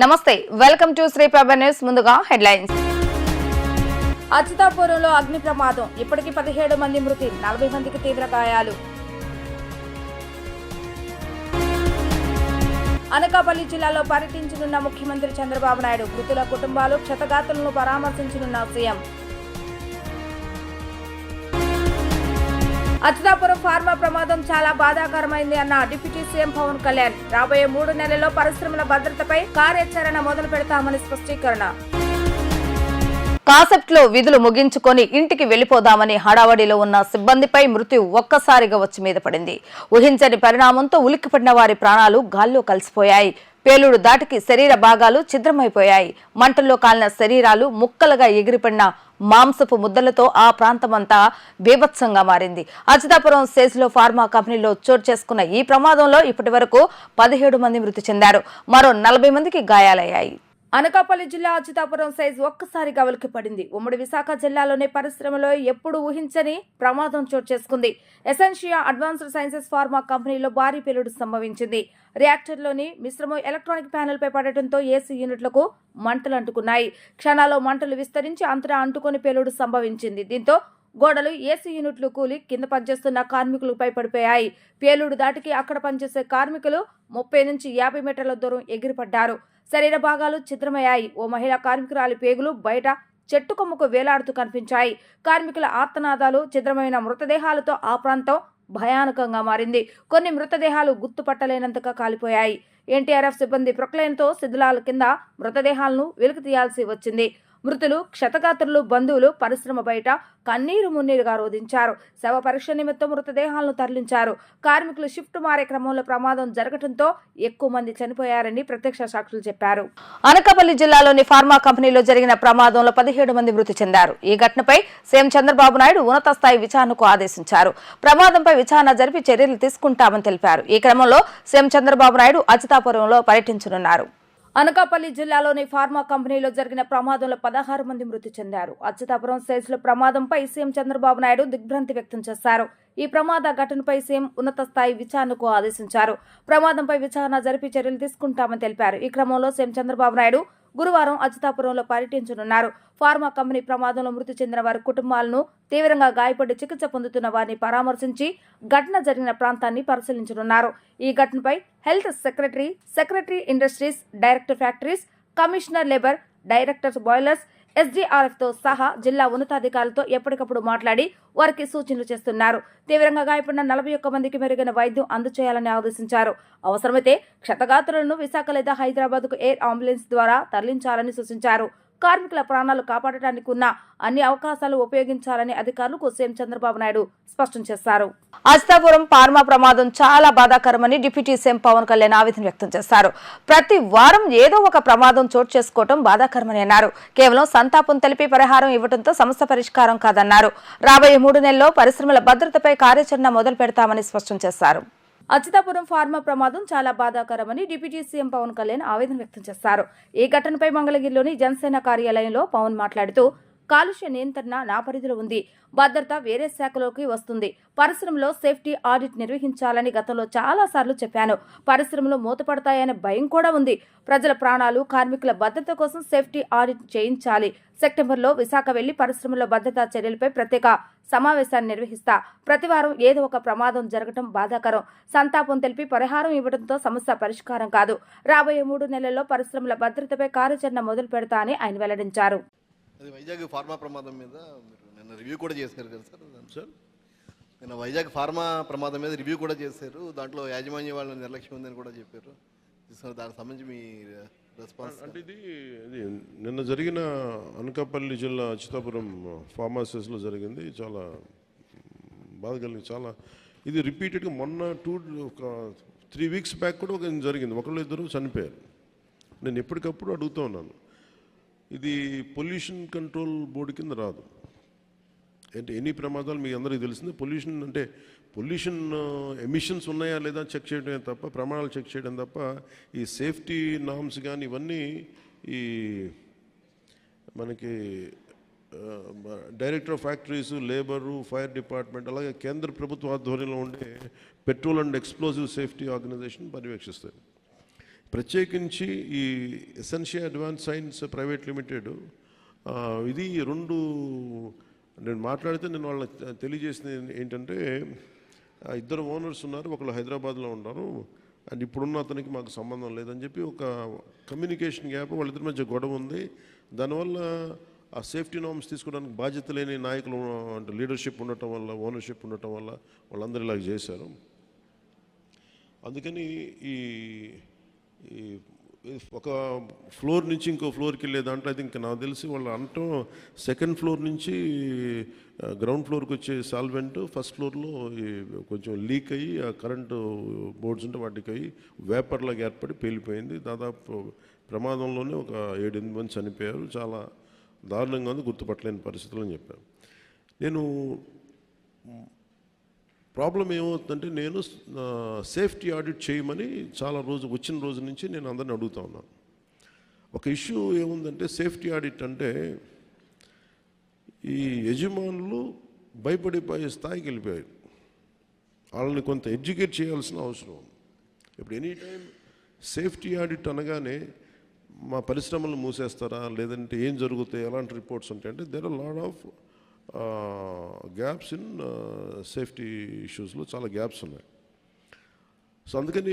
నమస్తే welcome to Sri Prabha news. ముందుగా headlines. అచ్యుతాపురంలో అగ్ని ప్రమాదం, ఇప్పటికీ 17 మంది మృతి, 40 మందికి తీవ్ర గాయాలు. అనకాపల్లి జిల్లాలో పర్యటించనున్న ముఖ్యమంత్రి చంద్రబాబు నాయుడు, మృతుల కుటుంబాలు క్షతగాతులను పరామర్శించనున్న సీఎం. అచ్యుతాపురం ఫార్మా ప్రమాదం చాలా బాధాకరమైంది అన్న డిప్యూటీ సీఎం పవన్ కళ్యాణ్. రాబోయే 3 నెలల్లో పరిశ్రమల భద్రతపై కార్యాచరణ మొదలు పెడతామని స్పష్టీకరణ. కాన్సెప్ట్ లో విధులు ముగించుకొని ఇంటికి వెళ్లిపోదామని హడావడిలో ఉన్న సిబ్బందిపై మృత్యు ఒక్కసారిగా వచ్చి మీద పడింది. ఊహించని పరిణామంతో ఉలిక్కిపడిన వారి ప్రాణాలు గాల్లో కలిసిపోయాయి. పేలుడు దాటికి శరీర భాగాలు ఛిద్రమైపోయాయి. మంటల్లో కాలిన శరీరాలు ముక్కలుగా ఎగిరిపడిన మాంసపు ముద్దలతో ఆ ప్రాంతమంతా బీభత్సంగా మారింది. అచ్యుతాపురం స్టేజ్లో ఫార్మా కంపెనీలో చోటు చేసుకున్న ఈ ప్రమాదంలో ఇప్పటి వరకు 17 మంది మృతి చెందారు. మరో 40 మందికి గాయాలయ్యాయి. అనకాపల్లి జిల్లా అచ్యుతాపురం సైజ్ ఒక్కసారిగా ఉలిక్కిపడింది. ఉమ్మడి విశాఖ జిల్లాలోని పరిశ్రమలో ఎప్పుడు ఊహించని ప్రమాదం చోటు చేసుకుంది. ఎసెన్షియా అడ్వాన్స్డ్ సైన్సెస్ ఫార్మా కంపెనీలో భారీ పేలుడు సంభవించింది. రియాక్టర్లోని మిశ్రమం ఎలక్ట్రానిక్ ప్యానెల్ పై పడటంతో ఏసీ యూనిట్లకు మంటలు అంటుకున్నాయి. క్షణాల్లో మంటలు విస్తరించి అంతటా అంటుకొని పేలుడు సంభవించింది. దీంతో గోడలు, ఏసీ యూనిట్లు కూలి కింద పనిచేస్తున్న కార్మికులపై పడిపోయాయి. పేలుడు దాటికి అక్కడ పనిచేసే కార్మికులు 30 నుంచి 50 మీటర్ల దూరం ఎగిరిపడ్డారు. శరీర భాగాలు ఛిద్రమయ్యాయి. ఓ మహిళా కార్మికురాలి పేగులు బయట చెట్టు కొమ్మకు వేలాడుతూ కనిపించాయి. కార్మికుల ఆర్తనాదాలు, ఛిద్రమైన మృతదేహాలతో ఆ ప్రాంతం భయానకంగా మారింది. కొన్ని మృతదేహాలు గుర్తుపట్టలేనంతగా కాలిపోయాయి. ఎన్టీఆర్ఎఫ్ సిబ్బంది ప్రొక్లైన్తో శిథిలాల కింద మృతదేహాలను వెలికి తీయాల్సి వచ్చింది. మృతులు, క్షతగాత్రులు, బంధువులు పరిశ్రమ బయట కన్నీరు మున్నీరుగా రోధించారు. శవ పరీక్ష నిమిత్తం మృతదేహాలను తరలించారు. కార్మికులు షిఫ్ట్ మారే క్రమంలో ప్రమాదం జరగడంతో ఎక్కువ మంది చనిపోయారని ప్రత్యక్ష సాక్షులు చెప్పారు. అనకాపల్లి జిల్లాలోని ఫార్మా కంపెనీలో జరిగిన ప్రమాదంలో 17 మంది మృతి చెందారు. ఈ ఘటనపై సీఎం చంద్రబాబు నాయుడు ఉన్నత స్థాయి విచారణకు ఆదేశించారు. ప్రమాదంపై విచారణ జరిపి చర్యలు తీసుకుంటామని తెలిపారు. ఈ క్రమంలో సీఎం చంద్రబాబు నాయుడు అచ్యుతాపురంలో పర్యటించనున్నారు. అనకాపల్లి జిల్లాలోని ఫార్మా కంపెనీలో జరిగిన ప్రమాదంలో 16 మంది మృతి చెందారు. అచ్యుతాపురం స్టేజ్లో ప్రమాదంపై సీఎం చంద్రబాబు నాయుడు దిగ్భ్రాంతి వ్యక్తం చేశారు. ఈ ప్రమాద ఘటనపై సీఎం ఉన్నత స్థాయి విచారణకు ఆదేశించారు. ప్రమాదంపై విచారణ జరిపి చర్యలు తీసుకుంటామని తెలిపారు. ఈ క్రమంలో సీఎం చంద్రబాబు నాయుడు గురువారం అచ్యుతాపురంలో పర్యటించనున్నారు. ఫార్మా కంపెనీ ప్రమాదంలో మృతి చెందిన వారి కుటుంబాలను, తీవ్రంగా గాయపడి చికిత్స పొందుతున్న వారిని పరామర్శించి ఘటన జరిగిన ప్రాంతాన్ని పరిశీలించనున్నారు. ఈ ఘటనపై health secretary industries, director factories, commissioner labour, director boilers, SDRF తో సహా జిల్లా ఉన్నతాధికారులతో ఎప్పటికప్పుడు మాట్లాడి వారికి సూచనలు చేస్తున్నారు. తీవ్రంగా గాయపడిన 41 మందికి మెరుగైన వైద్యం అందజేయాలని ఆదేశించారు. అవసరమైతే క్షతగాత్రులను విశాఖ లేదా హైదరాబాద్కు ఎయిర్ అంబులెన్స్ ద్వారా తరలించాలని సూచించారు. కార్మికుల ప్రాణాలు కాపాడటానికి ఉన్న అన్ని అవకాశాలు ఉపయోగించాలని అధికారులకు సీఎం చంద్రబాబు నాయుడు స్పష్టం చేశారు. అచ్యుతాపురం ఫార్మా ప్రమాదం చాలా బాధాకరమని డిప్యూటీ సీఎం పవన్ కళ్యాణ్ ఆవేదన వ్యక్తం చేశారు. ప్రతి వారం ఏదో ఒక ప్రమాదం చోటు చేసుకోవడం బాధాకరమని అన్నారు. కేవలం సంతాపం తెలిపి పరిహారం ఇవ్వడంతో సమస్య పరిష్కారం కాదన్నారు. రాబోయే 3 నెలల్లో పరిశ్రమల భద్రతపై కార్యాచరణ మొదలు పెడతామని స్పష్టం చేశారు. అచ్యుతాపురం ఫార్మా ప్రమాదం చాలా బాధాకరమని డిప్యూటీ సీఎం పవన్ కళ్యాణ్ ఆవేదన వ్యక్తం చేశారు. ఈ ఘటనపై మంగళగిరిలోని జనసేన కార్యాలయంలో పవన్ మాట్లాడుతూ, కాలుష్య నియంత్రణ నా పరిధిలో ఉంది, భద్రత వేరే శాఖలోకి వస్తుంది. పరిశ్రమలో సేఫ్టీ ఆడిట్ నిర్వహించాలని గతంలో చాలా సార్లు చెప్పాను. పరిశ్రమలు మూతపడతాయనే భయం కూడా ఉంది. ప్రజల ప్రాణాలు, కార్మికుల భద్రత కోసం సేఫ్టీ ఆడిట్ చేయించాలి. సెప్టెంబర్లో విశాఖ వెళ్లి పరిశ్రమలో భద్రతా చర్యలపై ప్రత్యేక సమావేశాన్ని నిర్వహిస్తా. ప్రతివారం ఏదో ఒక ప్రమాదం జరగడం బాధాకరం. సంతాపం తెలిపి పరిహారం ఇవ్వడంతో సమస్య పరిష్కారం కాదు. రాబోయే 3 నెలల్లో పరిశ్రమల భద్రతపై కార్యాచరణ మొదలు పెడతా అని ఆయన వెల్లడించారు. అది వైజాగ్ ఫార్మా ప్రమాదం మీద మీరు నిన్న రివ్యూ కూడా చేశారు కదా సార్? నిన్న వైజాగ్ ఫార్మా ప్రమాదం మీద రివ్యూ కూడా చేశారు. దాంట్లో యాజమాన్య వాళ్ళ నిర్లక్ష్యం ఉందని కూడా చెప్పారు. దానికి సంబంధించి మీ రెస్పాన్స్ అంటే ఇది నిన్న జరిగిన అనకాపల్లి జిల్లా అచ్యుతాపురం ఫార్మాసిస్లో జరిగింది. చాలా బాధ కలిగింది. చాలా ఇది రిపీటెడ్గా మొన్న 3 వీక్స్ బ్యాక్ కూడా ఒక జరిగింది. ఒకళ్ళు ఇద్దరు చనిపోయారు. నేను ఎప్పటికప్పుడు అడుగుతూ ఉన్నాను, ఇది పొల్యూషన్ కంట్రోల్ బోర్డు కింద రాదు. అంటే ఎన్ని ప్రమాదాలు మీకు అందరికీ తెలిసింది. పొల్యూషన్ ఎమిషన్స్ ఉన్నాయా లేదా చెక్ చేయడమే తప్ప, ప్రమాణాలు చెక్ చేయడం తప్ప, ఈ సేఫ్టీ నామ్స్ కానీ ఇవన్నీ ఈ మనకి director of factories, labour, fire department, అలాగే కేంద్ర ప్రభుత్వ ఆధ్వర్యంలో ఉండే petrol and explosive safety organisation పర్యవేక్షిస్తాయి. ప్రత్యేకించి ఈ Escientia advance science private limited ఇది రెండు నేను మాట్లాడితే నేను వాళ్ళకి తెలియజేసింది ఏంటంటే ఇద్దరు ఓనర్స్ ఉన్నారు, ఒకళ్ళు హైదరాబాద్లో ఉన్నారు అండ్ ఇప్పుడున్న అతనికి మాకు సంబంధం లేదని చెప్పి ఒక కమ్యూనికేషన్ గ్యాప్ వాళ్ళిద్దరి మధ్య గొడవ ఉంది. దానివల్ల ఆ సేఫ్టీ నార్మ్స్ తీసుకోవడానికి బాధ్యత లేని నాయకులు అంటే లీడర్షిప్ ఉండటం వల్ల, ఓనర్షిప్ ఉండటం వల్ల వాళ్ళందరూ ఇలాగ చేశారు. అందుకని ఈ ఒక ఫ్లోర్ నుంచి ఇంకో ఫ్లోర్కి వెళ్ళే దాంట్లో అయితే ఇంకా నాకు తెలిసి వాళ్ళు అంటాం సెకండ్ ఫ్లోర్ నుంచి గ్రౌండ్ ఫ్లోర్కి వచ్చే సాల్వెంట్ ఫస్ట్ ఫ్లోర్లో కొంచెం లీక్ అయ్యి ఆ కరెంటు బోర్డ్స్ ఉంటే వాటికి అయ్యి వేపర్లాగా ఏర్పడి పేలిపోయింది. దాదాపు ప్రమాదంలోనే ఒక 7-8 మంది చనిపోయారు. చాలా దారుణంగా ఉంది, గుర్తుపట్టలేని పరిస్థితులు అని చెప్పారు. నేను ప్రాబ్లం ఏమవుతుందంటే నేను సేఫ్టీ ఆడిట్ చేయమని చాలా వచ్చిన రోజు నుంచి నేను అందరిని అడుగుతా ఉన్నాను. ఒక ఇష్యూ ఏముందంటే సేఫ్టీ ఆడిట్ అంటే ఈ యజమానులు భయపడిపోయే స్థాయికి వెళ్ళిపోయారు. వాళ్ళని కొంత ఎడ్యుకేట్ చేయాల్సిన అవసరం ఉంది. ఇప్పుడు ఎనీ టైం సేఫ్టీ ఆడిట్ అనగానే మా పరిశ్రమలు మూసేస్తారా, లేదంటే ఏం జరుగుతాయి, ఎలాంటి రిపోర్ట్స్ ఉంటాయంటే there are lot of gaps in safety ఇష్యూస్లో చాలా గ్యాప్స్ ఉన్నాయి. సో అందుకని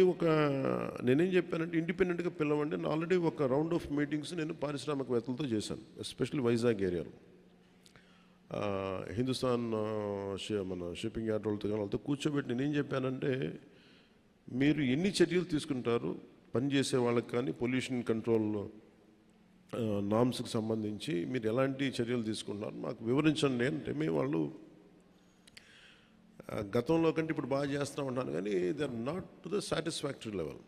నేనేం చెప్పానంటే ఇండిపెండెంట్గా పిలవండి. నేను ఆల్రెడీ ఒక రౌండ్ ఆఫ్ మీటింగ్స్ నేను పారిశ్రామికవేత్తలతో చేశాను, ఎస్పెషల్లీ వైజాగ్ ఏరియాలో. హిందుస్థాన్ మన షిప్పింగ్ యార్డ్ వాళ్ళతో కూర్చోబెట్టి నేనేం చెప్పానంటే మీరు ఎన్ని చర్యలు తీసుకుంటారు పనిచేసే వాళ్ళకి కానీ పొల్యూషన్ కంట్రోల్ నామ్స్కి సంబంధించి మీరు ఎలాంటి చర్యలు తీసుకుంటున్నారు మాకు వివరించండి అంటే మేము వాళ్ళు గతంలో కంటే ఇప్పుడు బాగా చేస్తూ ఉంటాను కానీ they are not to the satisfactory level.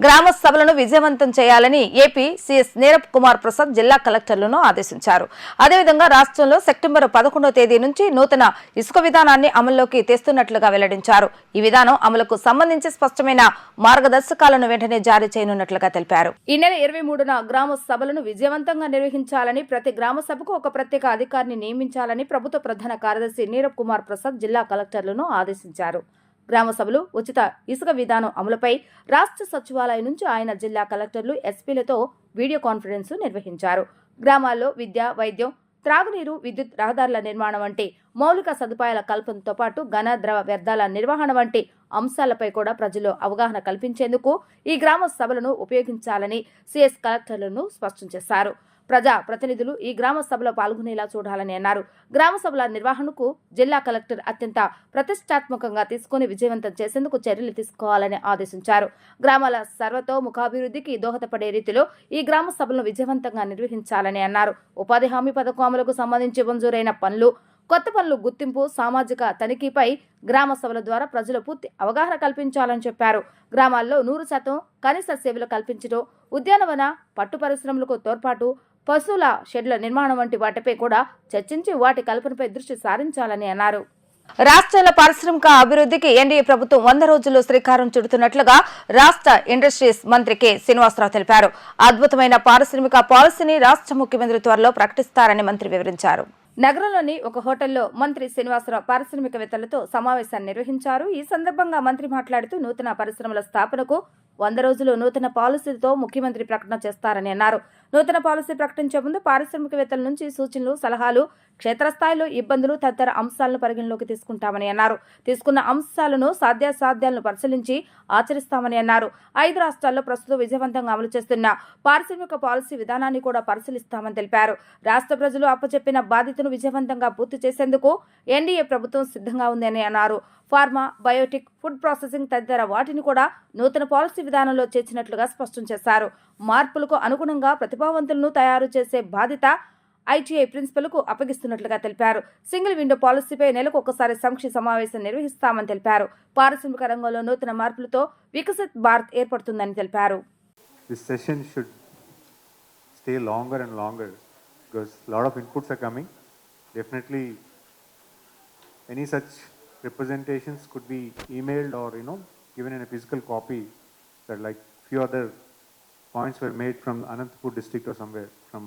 గ్రామ సభలను విజయవంతం చేయాలని ఏపీ సీఎస్ నీరబ్ కుమార్ ప్రసాద్ జిల్లా కలెక్టర్లను ఆదేశించారు. అదేవిధంగా రాష్ట్రంలో సెప్టెంబర్ 11వ తేదీ నుంచి నూతన ఇసుక విధానాన్ని అమల్లోకి తెస్తున్నట్లుగా వెల్లడించారు. ఈ విధానం అమలుకు సంబంధించి స్పష్టమైన మార్గదర్శకాలను వెంటనే జారీ చేయనున్నట్లుగా తెలిపారు. ఈ నెల 23న గ్రామ సభలను విజయవంతంగా నిర్వహించాలని, ప్రతి గ్రామ సభకు ఒక ప్రత్యేక అధికారిని నియమించాలని ప్రభుత్వ ప్రధాన కార్యదర్శి నీరబ్ కుమార్ ప్రసాద్ జిల్లా కలెక్టర్లను ఆదేశించారు. గ్రామ సభలు, ఉచిత ఇసుక విధానం అమలుపై రాష్ట్ర సచివాలయం నుంచి ఆయన జిల్లా కలెక్టర్లు, ఎస్పీలతో వీడియో కాన్ఫరెన్స్ నిర్వహించారు. గ్రామాల్లో విద్య, వైద్యం, త్రాగునీరు, విద్యుత్, రహదారుల నిర్మాణం వంటి మౌలిక సదుపాయాల కల్పనతో పాటు ఘన, ద్రవ వ్యర్థాల నిర్వహణ వంటి అంశాలపై కూడా ప్రజల్లో అవగాహన కల్పించేందుకు ఈ గ్రామ సభలను ఉపయోగించాలని సీఎస్ కలెక్టర్లను స్పష్టం చేశారు. ప్రజా ప్రతినిధులు ఈ గ్రామ సభలో పాల్గొనేలా చూడాలని అన్నారు. గ్రామ సభల నిర్వహణకు జిల్లా కలెక్టర్ అత్యంత ప్రతిష్టాత్మకంగా తీసుకుని విజయవంతం చేసేందుకు చర్యలు తీసుకోవాలని ఆదేశించారు. గ్రామాల సర్వతోముఖాభివృద్ధికి దోహదపడే రీతిలో ఈ గ్రామ సభలను విజయవంతంగా నిర్వహించాలని అన్నారు. ఉపాధి హామీ పథకం అమలుకు సంబంధించి మంజూరైన పనులు, కొత్త పనులు గుర్తింపు, సామాజిక తనిఖీపై గ్రామ సభల ద్వారా ప్రజలు పూర్తి అవగాహన కల్పించాలని చెప్పారు. గ్రామాల్లో 100% కనీస సేవలు కల్పించడం, ఉద్యానవన, పట్టు పరిశ్రమలకు తోడ్పాటు, పశువుల షెడ్ల నిర్మాణం వంటి వాటిపై కూడా చర్చించి వాటి కల్పనపై దృష్టి సారించాలని అన్నారు. రాష్ట్రాల పారిశ్రామిక అభివృద్ధికి ఎన్డీఏ ప్రభుత్వం 100 రోజుల్లో శ్రీకారం చుడుతున్నట్లుగా రాష్ట్ర ఇండస్ట్రీస్ మంత్రి కె శ్రీనివాసరావు తెలిపారు. అద్భుతమైన పారిశ్రామిక పాలసీని రాష్ట్ర ముఖ్యమంత్రి త్వరలో ప్రకటిస్తారని మంత్రి వివరించారు. నగరంలోని ఒక హోటల్లో మంత్రి శ్రీనివాసరావు పారిశ్రామికవేత్తలతో సమావేశాన్ని నిర్వహించారు. ఈ సందర్భంగా మంత్రి మాట్లాడుతూ నూతన పరిశ్రమల స్థాపనకు 100 రోజులు నూతన పాలసీతో ముఖ్యమంత్రి ప్రకటన చేస్తారని అన్నారు. నూతన పాలసీ ప్రకటించే ముందు పారిశ్రామికవేత్తల నుంచి సూచనలు, సలహాలు, క్షేత్రస్థాయిలో ఇబ్బందులు తదితర అంశాలను పరిగణలోకి తీసుకుంటామని అన్నారు. తీసుకున్న అంశాలను సాధ్యాసాధ్యాలను పరిశీలించి ఆచరిస్తామని అన్నారు. 5 రాష్ట్రాల్లో ప్రస్తుతం విజయవంతంగా అమలు చేస్తున్న పారిశ్రామిక పాలసీ విధానాన్ని కూడా పరిశీలిస్తామని తెలిపారు. రాష్ట్ర ప్రజలు అప్పచెప్పిన బాధ్యతను విజయవంతంగా పూర్తి చేసేందుకు ఎన్డీఏ ప్రభుత్వం సిద్ధంగా ఉందని అన్నారు. ఫార్మా, బయోటిక్, ఫుడ్ ప్రాసెసింగ్ తదితర వాటిని కూడా నూతన పాలసీ విధానంలో చేర్చినట్లుగా స్పష్టం చేశారు. మార్పులకు అనుగుణంగా ప్రతిభావంతులను తయారు చేసే బాధ్యత ఐటీఐ ప్రిన్సిపల్కు అప్పగిస్తున్నట్లుగా తెలిపారు. సింగిల్ విండో పాలసీపై నెలకు ఒకసారి సమీక్ష సమావేశం నిర్వహిస్తామని తెలిపారు. పారిశ్రామిక రంగంలో నూతన మార్పులతో వికసిత్ భారత్ ఏర్పడుతుందని తెలిపారు. This session should stay longer and longer because a lot of inputs are coming. Definitely any such representations could be emailed or given in a physical copy. That like few other points were made from Anantapur district or somewhere from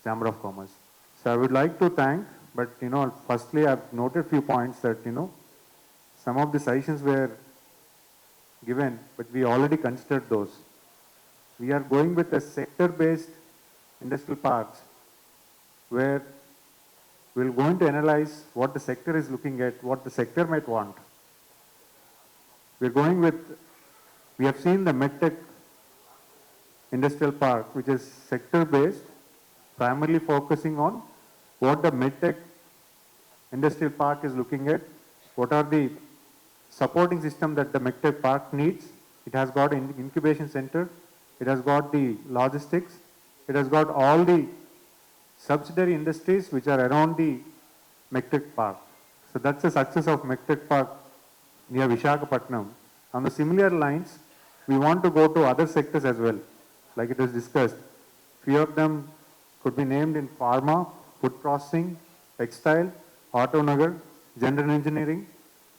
Chamber of Commerce. So I would like to thank, but firstly I've noted few points that some of the suggestions were given, but we already considered those. we are going with a sector-based industrial parks where we're going to analyze what the sector is looking at, what the sector might want. We're going with, we have seen the MedTech industrial park, which is sector-based, primarily focusing on what the MedTech industrial park is looking at, what are the supporting system that the MedTech park needs. It has got an incubation center, it has got the logistics, it has got all the subsidiary industries which are around the MedTech park. So that's the success of MedTech park near Visakhapatnam. On the similar lines, we want to go to other sectors as well, like it was discussed. Few of them could be named in pharma, food processing, textile, autonagar, general engineering,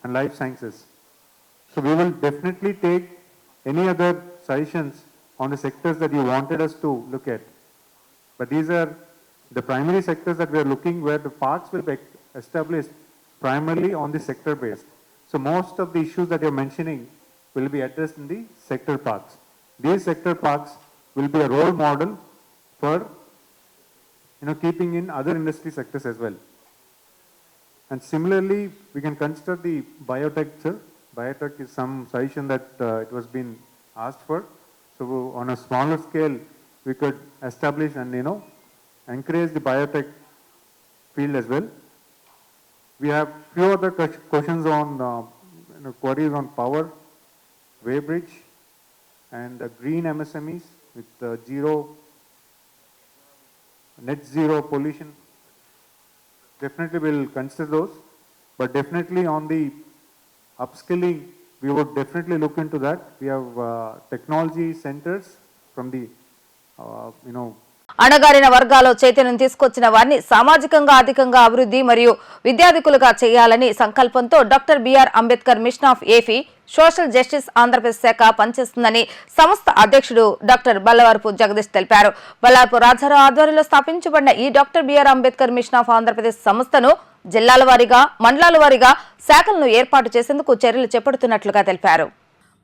and life sciences. So we will definitely take any other suggestions on the sectors that you wanted us to look at. But these are the primary sectors that we are looking, where the parks will be established primarily on the sector based. So most of the issues that you're mentioning will be addressed in the sector parks. These sector parks will be a role model for keeping in other industry sectors as well. And similarly, we can consider the biotech, sir. Biotech is some suggestion that it was been asked for. So on a smaller scale, we could establish and encourage the biotech field as well. We have few other questions on queries on power, weighbridge, and green MSMEs with net zero pollution. Definitely we'll consider those, but definitely on the upskilling, we would definitely look into that. We have technology centers from the, అణగారిన వర్గాల్లో చైతన్యం తీసుకొచ్చిన వారిని సామాజికంగా అధికంగా అభివృద్ధి మరియు విద్యాధికులుగా చేయాలని సంకల్పంతో doctor B R Ambedkar mission of AP social justice Andhra Pradesh శాఖ పనిచేస్తుందని సంస్థ అధ్యక్షుడు డాక్టర్ బల్లవరపు జగదీష్ తెలిపారు. బల్లారపు రాజారావు ఆధ్వర్యంలో స్థాపించబడిన ఈ doctor B R Ambedkar mission of Andhra Pradesh సంస్థను జిల్లాల వారీగా, మండలాల వారీగా శాఖలను ఏర్పాటు చేసేందుకు చర్యలు చేపడుతున్నట్లుగా తెలిపారు.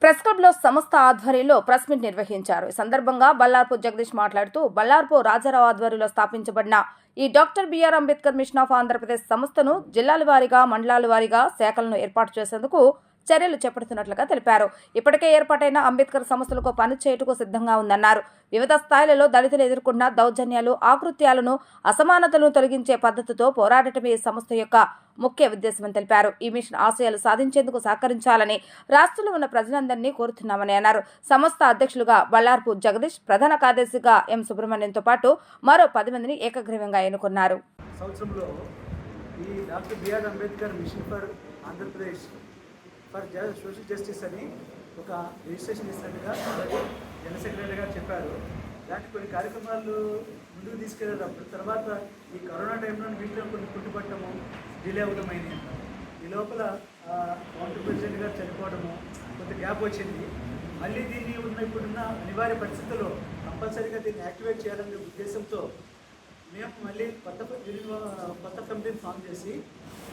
ప్రెస్ క్లబ్ లో సంస్థ ఆధ్వర్యంలో ప్రెస్ మీట్ నిర్వహించారు. ఈ సందర్భంగా బల్లారపు జగదీష్ మాట్లాడుతూ బల్లారపు రాజారావు ఆధ్వర్యంలో స్థాపించబడిన ఈ doctor B R Ambedkar mission of Andhra Pradesh సంస్థను జిల్లాల వారీగా, మండలాల వారీగా శాఖలను ఏర్పాటు చేసేందుకు చర్యలు చేపడుతున్నట్లుగా తెలిపారు. ఇప్పటికే ఏర్పాటైన అంబేద్కర్ సంస్థలకు పనిచేయటకు సిద్ధంగా ఉందన్నారు. వివిధ స్థాయిలలో దళితులు ఎదుర్కొన్న దౌర్జన్యాలు, ఆకృత్యాలను, అసమానతలను తొలగించే పద్ధతితో పోరాడటమే ఈ సంస్థ యొక్క ముఖ్య ఉద్దేశమని తెలిపారు. ఈ మిషన్ ఆశయాలు సాధించేందుకు సహకరించాలని రాష్ట్రంలో ఉన్న ప్రజలందరినీ కోరుతున్నామని అన్నారు. సంస్థ అధ్యక్షులుగా బల్లారపు జగదీష్, ప్రధాన కార్యదర్శిగా ఎం సుబ్రహ్మణ్యంతో పాటు మరో 10 మందిని ఏకగ్రీవంగా ఎన్నుకున్నారు. సంవత్సరంలో ఈ doctor B R Ambedkar mission for Andhra Pradesh for social justice అని ఒక రిజిస్ట్రేషన్ ఇస్తున్నట్టుగా జనరల్ సెక్రటరీ గారు చెప్పారు. దానికి కొన్ని కార్యక్రమాలు ముందుకు తీసుకెళ్ళేటప్పుడు తర్వాత ఈ కరోనా టైంలో వీటిలో కొన్ని కుంటుపట్టడము, డిలే అవ్వడమైనవి. ఈ లోపల కౌంటర్ ప్రెసిడెంట్ గారు చనిపోవడము, కొంత గ్యాప్ వచ్చింది. మళ్ళీ దీన్ని ఇప్పుడున్న అనివార్య పరిస్థితుల్లో కంపల్సరీగా దీన్ని యాక్టివేట్ చేయాలనే ఉద్దేశంతో మేము మళ్ళీ కొత్త కమిటీని ఫామ్ చేసి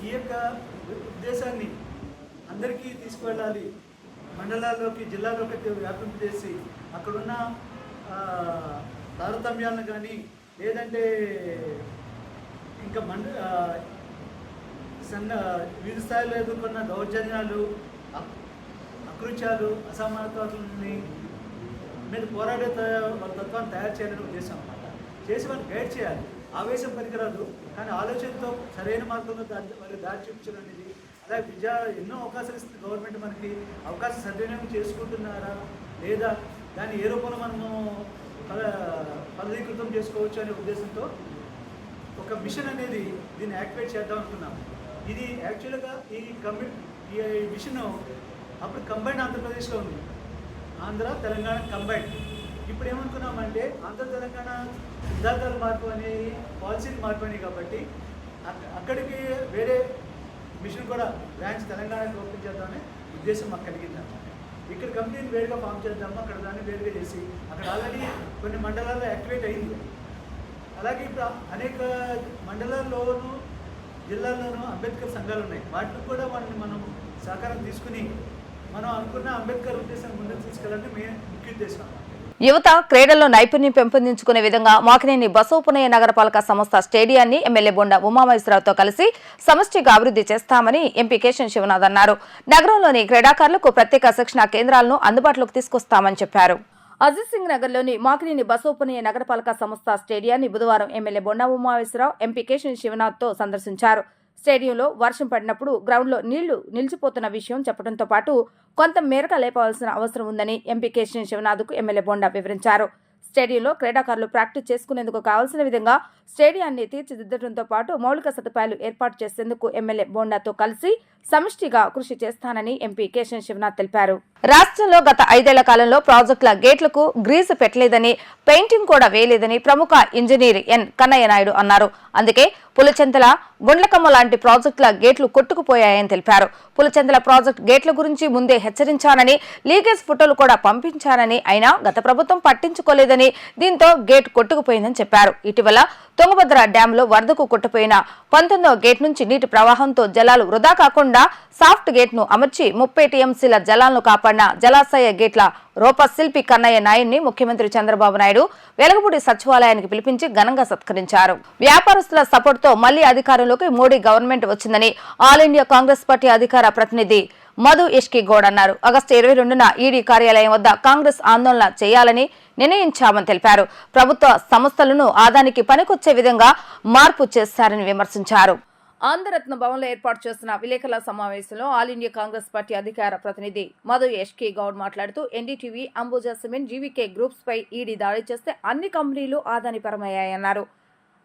ఈ యొక్క ఉద్దేశాన్ని అందరికీ తీసుకువెళ్ళాలి, మండలాల్లోకి, జిల్లాలోకి వ్యాపింపు చేసి అక్కడున్న తారతమ్యాలను కానీ, లేదంటే ఇంకా వివిధ స్థాయిలో ఎదుర్కొన్న దౌర్జన్యాలు, అకృత్యాలు, అసమానతలని మీద పోరాడే తత్వాన్ని తయారు చేయాలని ఉద్దేశం అన్నమాట. చేసి వాళ్ళని గైడ్ చేయాలి. ఆవేశం పనికిరాదు, కానీ ఆలోచనతో సరైన మార్గంలో వాళ్ళకి దారి చూపించడం అనేది. అలాగే ఎన్నో అవకాశాలు ఇస్తుంది గవర్నమెంట్. మనకి అవకాశం సద్వినియోగం చేసుకుంటున్నారా లేదా, దాన్ని ఏ రూపంలో మనము ఫలదీకృతం చేసుకోవచ్చు అనే ఉద్దేశంతో ఒక మిషన్ అనేది దీన్ని యాక్టివేట్ చేద్దాం అనుకున్నాం. ఇది యాక్చువల్గా ఈ మిషన్ అప్పుడు కంబైన్డ్ ఆంధ్రప్రదేశ్లో ఉంది. ఆంధ్ర తెలంగాణ కంబైన్డ్. ఇప్పుడు ఏమనుకున్నామంటే ఆంధ్ర తెలంగాణ సిద్ధాంతాలు మార్పు అనేవి, పాలసీలు మార్పు అనేవి కాబట్టి అక్కడికి వేరే మిషన్ కూడా బ్రాంచ్ తెలంగాణకి ఓపెన్ చేద్దామనే ఉద్దేశం మాకు కలిగింది అన్నమాట. ఇక్కడ కంపెనీని వేరుగా ఫామ్ చేద్దాము, అక్కడ దాన్ని వేరుగా చేసి అక్కడ ఆల్రెడీ కొన్ని మండలాల్లో యాక్టివేట్ అయింది. అలాగే ఇప్పుడు అనేక మండలాల్లోనూ జిల్లాల్లోనూ అంబేద్కర్ సంఘాలు ఉన్నాయి. వాటిని కూడా మనం సహకారం తీసుకుని మనం అనుకున్న అంబేద్కర్ ఉద్దేశాన్ని ముందుకు తీసుకెళ్ళాలని ముఖ్య ఉద్దేశం అన్నమాట. యువత క్రీడల్లో నైపుణ్యం పెంపొందించుకునే విధంగా మాకినేని బసవపునయ్య నగరపాలక సంస్థ స్టేడియాన్ని ఎమ్మెల్యే బొండ ఉమామహేశ్వరరావుతో కలిసి సమష్టిగా అభివృద్ధి చేస్తామని ఎంపీ కేశన్ శివనాథ్ అన్నారు. నగరంలోని క్రీడాకారులకు ప్రత్యేక శిక్షణా కేంద్రాలను అందుబాటులోకి తీసుకొస్తామని చెప్పారు. అజిత్ సింగ్ నగర్లోని మాకినేని బసవపునయ్య నగరపాలక సంస్థ స్టేడియాన్ని బుధవారం ఎమ్మెల్యే బొండ ఉమామహేశ్వరరావు ఎంపీ కేశన్ శివనాథ్తో సందర్శించారు. స్టేడియంలో వర్షం పడినప్పుడు గ్రౌండ్లో నీళ్లు నిలిచిపోతున్న విషయం చెప్పడంతో పాటు కొంత మేరకు లేపవలసిన అవసరం ఉందని ఎంపీ కేశన్ శివనాథ్కు ఎమ్మెల్యే బొండ వివరించారు. స్టేడియంలో క్రీడాకారులు ప్రాక్టీస్ చేసుకునేందుకు కావాల్సిన విధంగా స్టేడియాన్ని తీర్చిదిద్దడంతో పాటు మౌలిక సదుపాయాలు ఏర్పాటు చేసేందుకు ఎమ్మెల్యే బొండాతో కలిసి సమిష్టిగా కృషి చేస్తానని ఎంపీ కేశన్ శివనాథ్ తెలిపారు. రాష్ట్రంలో గత 5 ఏళ్ల కాలంలో ప్రాజెక్టుల గేట్లకు గ్రీజు పెట్టలేదని, పెయింటింగ్ కూడా వేయలేదని ప్రముఖ ఇంజనీర్ ఎన్ కన్నయ్య నాయుడు అన్నారు. అందుకే పులిచెంతల, గుండ్లకమ్మ లాంటి ప్రాజెక్టుల గేట్లు కొట్టుకుపోయాయని తెలిపారు. పులిచెంతల ప్రాజెక్టు గేట్ల గురించి ముందే హెచ్చరించానని, లీకేజ్ ఫోటోలు కూడా పంపించానని, అయినా గత ప్రభుత్వం పట్టించుకోలేదని, దీంతో గేట్ కొట్టుకుపోయిందని చెప్పారు. ఇటీవల తుంగభద్ర డ్యాంలో వరదకు కొట్టుపోయిన 19వ గేట్ నుంచి నీటి ప్రవాహంతో జలాలు వృధా కాకుండా సాఫ్ట్ గేట్ ను అమర్చి 30 టీఎంసీల జలాలను కాపాడిన జలాశయ గేట్ల రూపశిల్పి కన్నయ్య నాయుడిని ముఖ్యమంత్రి చంద్రబాబు నాయుడు వెలగపూడి సచివాలయానికి పిలిపించి ఘనంగా సత్కరించారు. వ్యాపారస్తుల సపోర్టుతో మళ్లీ అధికారంలోకి మోడీ గవర్నమెంట్ వచ్చిందని ఆల్ ఇండియా కాంగ్రెస్ పార్టీ అధికార ప్రతినిధి మధు ఎస్కే గౌడ్ అన్నారు. ఆగస్టు 22న ఈడీ కార్యాలయం వద్ద కాంగ్రెస్ ఆందోళన చేయాలని నిర్ణయించామని తెలిపారు. ప్రభుత్వ సంస్థలను ఆదానికి పనికొచ్చే విధంగా మార్పు చేస్తారని విమర్శించారు. ఆంధ్రరత్న భవన్లో ఏర్పాటు చేసిన విలేకరుల సమావేశంలో ఆల్ ఇండియా కాంగ్రెస్ పార్టీ అధికార ప్రతినిధి మధు ఎస్కే గౌడ్ మాట్లాడుతూ NDTV, Ambuja cement, GVK groups పై ఈడీ దాడి చేస్తే అన్ని కంపెనీలు ఆదాని పరమయ్యాయన్నారు.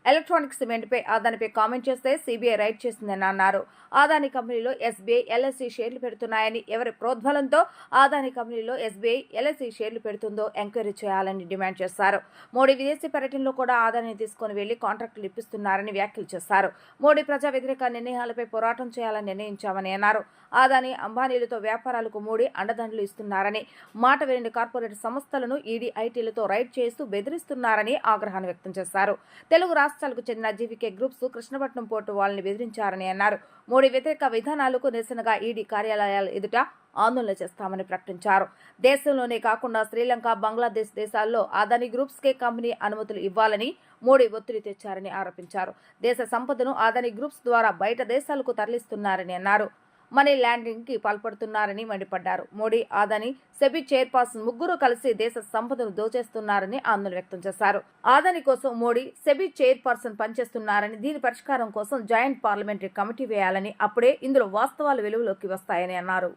ఎలక్ట్రానిక్ సిమెంట్ పై ఆదానిపై కామెంట్ చేస్తే సిబిఐ రైడ్ చేసిందని అన్నారు. ఆదాని కంపెనీలో ఎస్బీఐ, ఎల్ఐసి షేర్లు పెడుతున్నాయని, ఎవరి ప్రోద్బలంతో ఆదాని కంపెనీలో ఎస్బీఐ, ఎల్ఐసి షేర్లు పెడుతుందో ఎంక్వైరీ చేయాలని డిమాండ్ చేశారు. మోడీ విదేశీ పర్యటనలో కూడా ఆదానిని తీసుకుని వెళ్లి కాంట్రాక్టులు ఇప్పిస్తున్నారని వ్యాఖ్యలు చేశారు. మోడీ ప్రజా వ్యతిరేక నిర్ణయాలపై పోరాటం చేయాలని నిర్ణయించామని అన్నారు. ఆదాని, అంబానీలతో వ్యాపారాలకు మోడీ అండదండలు ఇస్తున్నారని, మాట వినని కార్పొరేట్ సంస్థలను ఈడీ, ఐటీలతో రైడ్ చేస్తూ బెదిరిస్తున్నారని ఆగ్రహాన్ని వ్యక్తం చేశారు. తెలుగు రాష్ట్రాలకు చెందిన జీవీకే గ్రూప్స్ కృష్ణపట్నం పోర్టు వాళ్ళని బెదిరించారని అన్నారు. మోడీ వ్యతిరేక విధానాలకు నిరసనగా ఈడీ కార్యాలయాల ఎదుట ఆందోళన చేస్తామని ప్రకటించారు. దేశంలోనే కాకుండా శ్రీలంక, బంగ్లాదేశ్ దేశాల్లో ఆదాని గ్రూప్స్ కే కంపెనీ అనుమతులు ఇవ్వాలని మోడీ ఒత్తిడి తెచ్చారని ఆరోపించారు. దేశ సంపదను ఆదాని గ్రూప్స్ ద్వారా బయట దేశాలకు తరలిస్తున్నారని అన్నారు. మనీ ల్యాండింగ్ కి పాల్పడుతున్నారని మండిపడ్డారు. మోడీ, ఆదాని, సెబీ చైర్పర్సన్ ముగ్గురు కలిసి దేశ సంపదను దోచేస్తున్నారని ఆందోళన వ్యక్తం చేశారు. ఆదాని కోసం మోడీ, సెబీ చైర్పర్సన్ పనిచేస్తున్నారని, దీని పరిష్కారం కోసం జాయింట్ పార్లమెంటరీ కమిటీ వేయాలని, అప్పుడే ఇందులో వాస్తవాలు వెలుగులోకి వస్తాయని అన్నారు.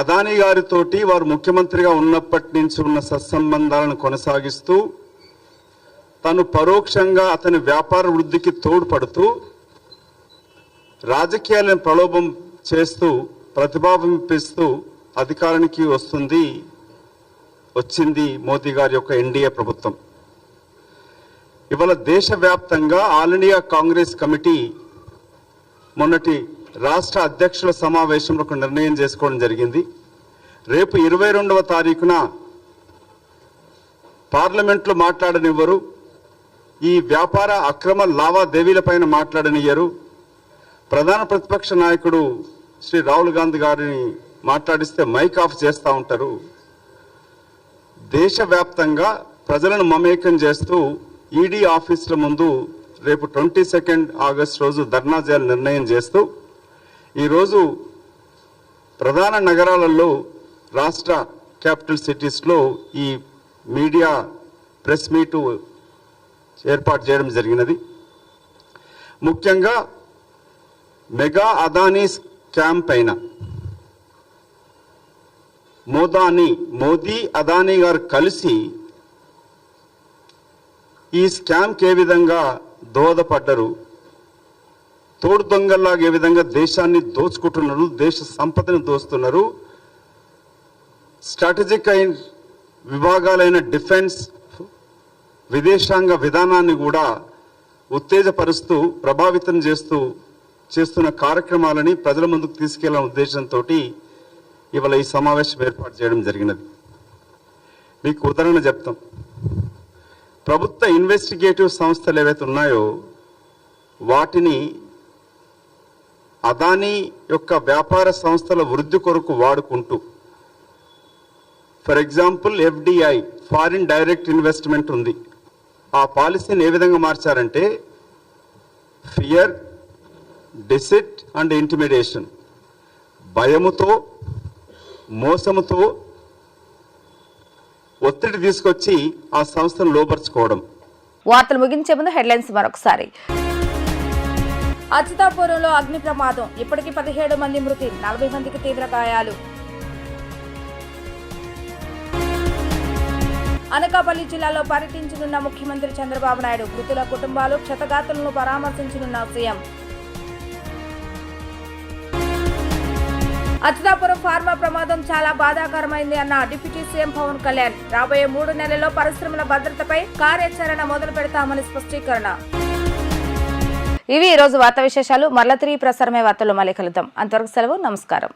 అదానీ గారితోటి వారు ముఖ్యమంత్రిగా ఉన్నప్పటి నుంచి ఉన్న సత్సంబంధాలను కొనసాగిస్తూ తను పరోక్షంగా అతని వ్యాపార వృద్ధికి తోడ్పడుతూ రాజకీయాలను ప్రలోభం చేస్తూ ప్రతిభావింపిస్తూ అధికారానికి వచ్చింది మోదీ గారి యొక్క ఎన్డీఏ ప్రభుత్వం. ఇవాళ దేశవ్యాప్తంగా ఆల్ ఇండియా కాంగ్రెస్ కమిటీ మొన్నటి రాష్ట్ర అధ్యక్షుల సమావేశంలో ఒక నిర్ణయం చేసుకోవడం జరిగింది. రేపు 22వ తారీఖున పార్లమెంట్లో మాట్లాడనివ్వరు, ఈ వ్యాపార అక్రమ లావాదేవీలపైన మాట్లాడనియ్యరు. ప్రధాన ప్రతిపక్ష నాయకుడు శ్రీ రాహుల్ గాంధీ గారిని మాట్లాడిస్తే మైక్ ఆఫ్ చేస్తూ ఉంటారు. దేశవ్యాప్తంగా ప్రజలను మమేకం చేస్తూ ఈడీ ఆఫీసుల ముందు రేపు 22 ఆగస్టు రోజు ధర్నా చేయాలని నిర్ణయం చేస్తూ ఈరోజు ప్రధాన నగరాలలో, రాష్ట్ర క్యాపిటల్ సిటీస్లో ఈ మీడియా ప్రెస్ మీటు ఏర్పాటు చేయడం జరిగినది. ముఖ్యంగా మెగా అదానీ స్కామ్ పైన మోదీ, అదానీ గారు కలిసి ఈ స్కామ్కి ఏ విధంగా దోహదపడ్డరు, తోడు దొంగల్లాగా ఏ విధంగా దేశాన్ని దోచుకుంటున్నారు, దేశ సంపదను దోస్తున్నారు, స్ట్రాటజిక్ విభాగాలైన డిఫెన్స్, విదేశాంగ విధానాన్ని కూడా ఉత్తేజపరుస్తూ ప్రభావితం చేస్తున్న కార్యక్రమాలని ప్రజల ముందుకు తీసుకెళ్లాలనే ఉద్దేశంతో ఇవాళ ఈ సమావేశం ఏర్పాటు చేయడం జరిగినది. మీకు ఉదాహరణ చెప్తాం. ప్రభుత్వ ఇన్వెస్టిగేటివ్ సంస్థలు ఏవైతే ఉన్నాయో వాటిని అదానీ యొక్క వ్యాపార సంస్థల వృద్ధి కొరకు వాడుకుంటూ, for example FDI, foreign direct investment ఉంది. ఆ పాలసీని ఏ విధంగా మార్చారంటే ఫియర్, డిసిట్ అండ్ ఇంటిమిడేషన్, భయముతో, మోసముతో ఒత్తిడి తీసుకొచ్చి ఆ సంస్థను లోపరుచుకోవడం. వార్తలు ముగించే ముందు హెడ్లైన్స్ మరొకసారి. అచ్యుతాపురంలో అగ్ని ప్రమాదం, ఇప్పటికీ 17 మంది మృతి, 40 మందికి తీవ్ర గాయాలు. అనకాపల్లి జిల్లాలో పర్యటించనున్న ముఖ్యమంత్రి చంద్రబాబు నాయుడు, మృతుల కుటుంబాలు, క్షతగాతులను పరామర్శించనున్న సీఎం. అచ్యుతాపురం ఫార్మా ప్రమాదం చాలా బాధాకరమైంది అన్న డిప్యూటీ సీఎం పవన్ కళ్యాణ్. రాబోయే 3 నెలల్లో పరిశ్రమల భద్రతపై కార్యాచరణ మొదలు పెడతామని స్పష్టీకరణ. ఇవి ఈ రోజు వార్తా విశేషాలు. మరలా తిరిగి ప్రసారమే వార్తల్లో మళ్ళీ కలుద్దాం. అంతవరకు సెలవు, నమస్కారం.